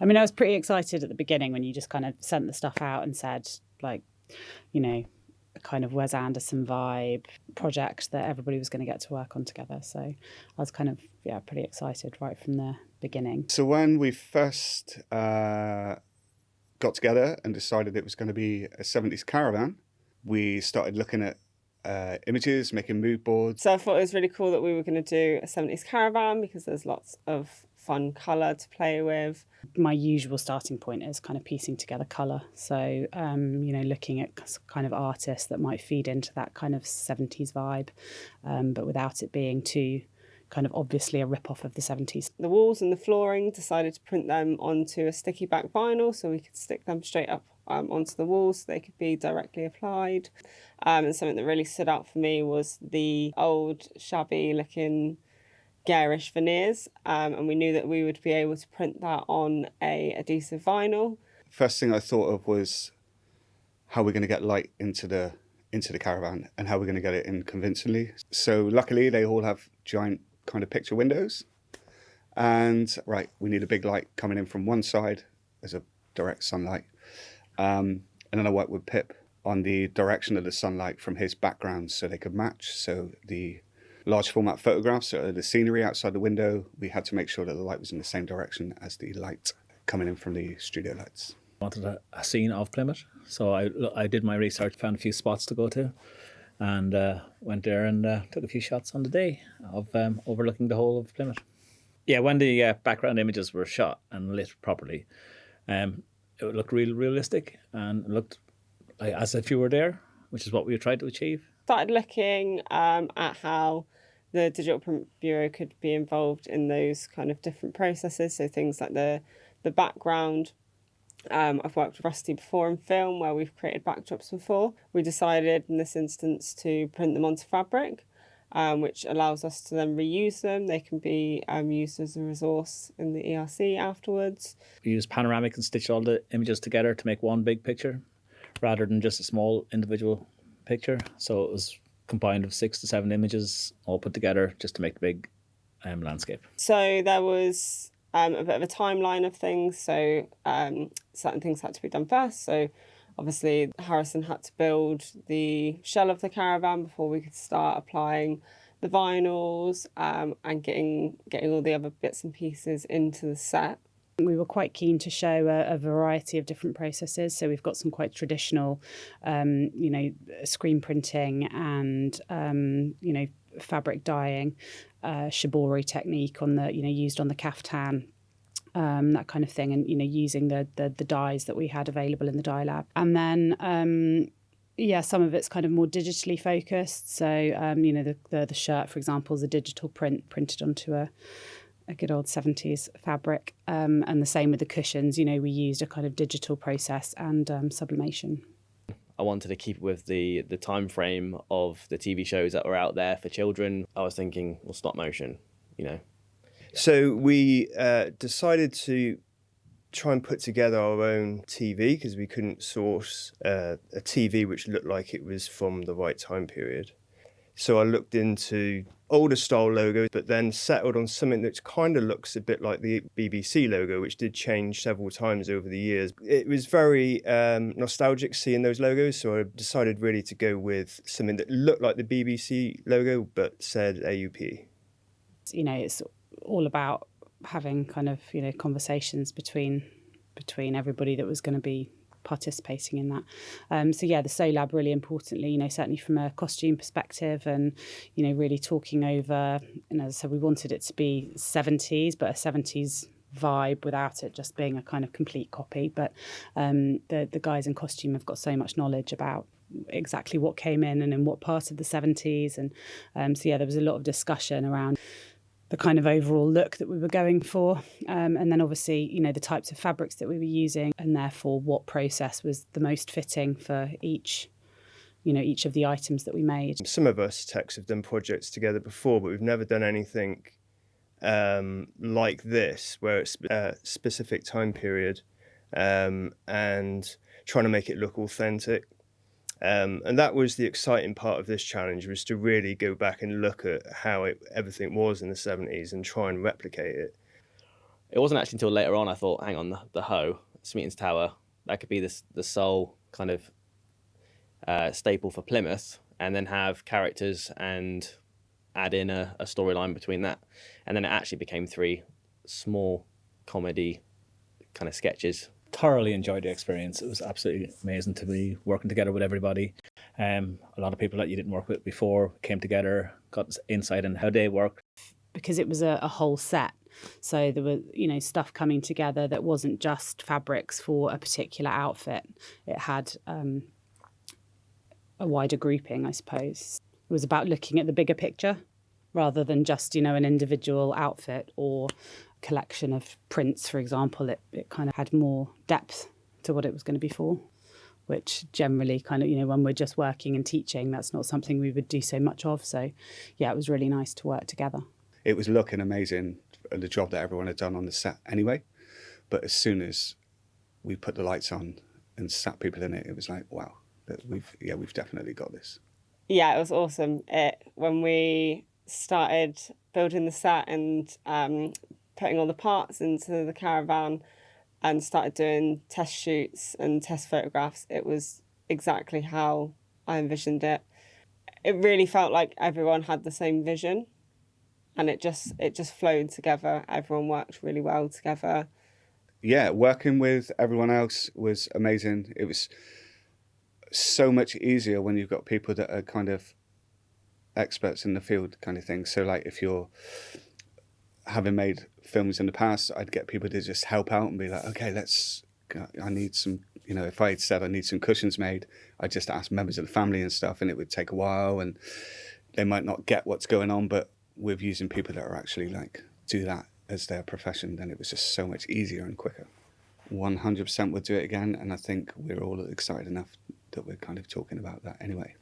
I mean, I was pretty excited at the beginning when you just kind of sent the stuff out and said, like, you know, a kind of Wes Anderson vibe project that everybody was going to get to work on together. So I was kind of, pretty excited right from the beginning. So when we first got together and decided it was going to be a 70s caravan, we started looking at images, making mood boards. So I thought it was really cool that we were going to do a 70s caravan because there's lots of fun colour to play with. My usual starting point is kind of piecing together colour. So, looking at kind of artists that might feed into that kind of 70s vibe, but without it being too kind of obviously a rip-off of the 70s. The walls and the flooring, decided to print them onto a sticky back vinyl so we could stick them straight up onto the walls so they could be directly applied. And something that really stood out for me was the old shabby looking garish veneers, and we knew that we would be able to print that on a adhesive vinyl. First thing I thought of was how we're going to get light into the caravan and how we're going to get it in convincingly. So luckily they all have giant kind of picture windows, and we need a big light coming in from one side as a direct sunlight, and then I worked with Pip on the direction of the sunlight from his background so they could match. So the large format photographs, so the scenery outside the window, we had to make sure that the light was in the same direction as the light coming in from the studio lights. I wanted a scene of Plymouth, so I did my research, found a few spots to go to, and went there and took a few shots on the day of overlooking the whole of Plymouth. Yeah, when the background images were shot and lit properly, it looked really realistic and it looked like as if you were there, which is what we tried to achieve. Started looking at how the Digital Print Bureau could be involved in those kind of different processes. So things like the background. I've worked with Rusty before in film where we've created backdrops before. We decided in this instance to print them onto fabric, which allows us to then reuse them. They can be used as a resource in the ERC afterwards. We used panoramic and stitched all the images together to make one big picture rather than just a small individual picture. So it was combined of 6 to 7 images all put together just to make the big landscape. So there was a bit of a timeline of things. So certain things had to be done first. So obviously Harrison had to build the shell of the caravan before we could start applying the vinyls and getting all the other bits and pieces into the set. We were quite keen to show a variety of different processes. So we've got some quite traditional, screen printing and, fabric dyeing, shibori technique on the, used on the kaftan, that kind of thing. And, using the dyes that we had available in the dye lab. And then, some of it's kind of more digitally focused. So, the shirt, for example, is a digital print printed onto a good old 70s fabric, and the same with the cushions. We used a kind of digital process and sublimation. I wanted to keep with the time frame of the TV shows that were out there for children. I was thinking, well, stop motion, So we decided to try and put together our own TV because we couldn't source a TV which looked like it was from the right time period. So I looked into older style logos, but then settled on something that kind of looks a bit like the BBC logo, which did change several times over the years. It was very nostalgic seeing those logos, so I decided really to go with something that looked like the BBC logo, but said AUP. It's all about having kind of, conversations between everybody that was going to be participating in that. The Sew Lab, really importantly, certainly from a costume perspective and, really talking over, and as I said, we wanted it to be 70s, but a 70s vibe without it just being a kind of complete copy. But the guys in costume have got so much knowledge about exactly what came in and in what part of the 70s. And there was a lot of discussion around the kind of overall look that we were going for. And then obviously, the types of fabrics that we were using and therefore what process was the most fitting for each of the items that we made. Some of us techs have done projects together before, but we've never done anything like this, where it's a specific time period and trying to make it look authentic. And that was the exciting part of this challenge, was to really go back and look at how everything was in the 70s and try and replicate it. It wasn't actually until later on I thought, hang on, the hoe, Smeaton's Tower, that could be the sole kind of staple for Plymouth, and then have characters and add in a storyline between that. And then it actually became 3 small comedy kind of sketches. Thoroughly enjoyed the experience. It was absolutely amazing to be working together with everybody. A lot of people that you didn't work with before came together, got insight on how they work. Because it was a whole set. So there were, stuff coming together that wasn't just fabrics for a particular outfit. It had a wider grouping, I suppose. It was about looking at the bigger picture rather than just, an individual outfit or collection of prints, for example. It kind of had more depth to what it was going to be for, which generally kind of, when we're just working and teaching, that's not something we would do so much of. So, yeah, it was really nice to work together. It was looking amazing, the job that everyone had done on the set anyway. But as soon as we put the lights on and sat people in it, it was like, wow, we've definitely got this. Yeah, it was awesome. When we started building the set and putting all the parts into the Caravan and started doing test shoots and test photographs, it was exactly how I envisioned it. It really felt like everyone had the same vision, and it just flowed together. Everyone worked really well together. Yeah, working with everyone else was amazing. It was so much easier when you've got people that are kind of experts in the field kind of thing. So like if you're having made films in the past, I'd get people to just help out and be like, okay, I need some, if I had said I need some cushions made, I'd just ask members of the family and stuff, and it would take a while and they might not get what's going on. But with using people that are actually like do that as their profession, then it was just so much easier and quicker. 100% would do it again, and I think we're all excited enough that we're kind of talking about that anyway.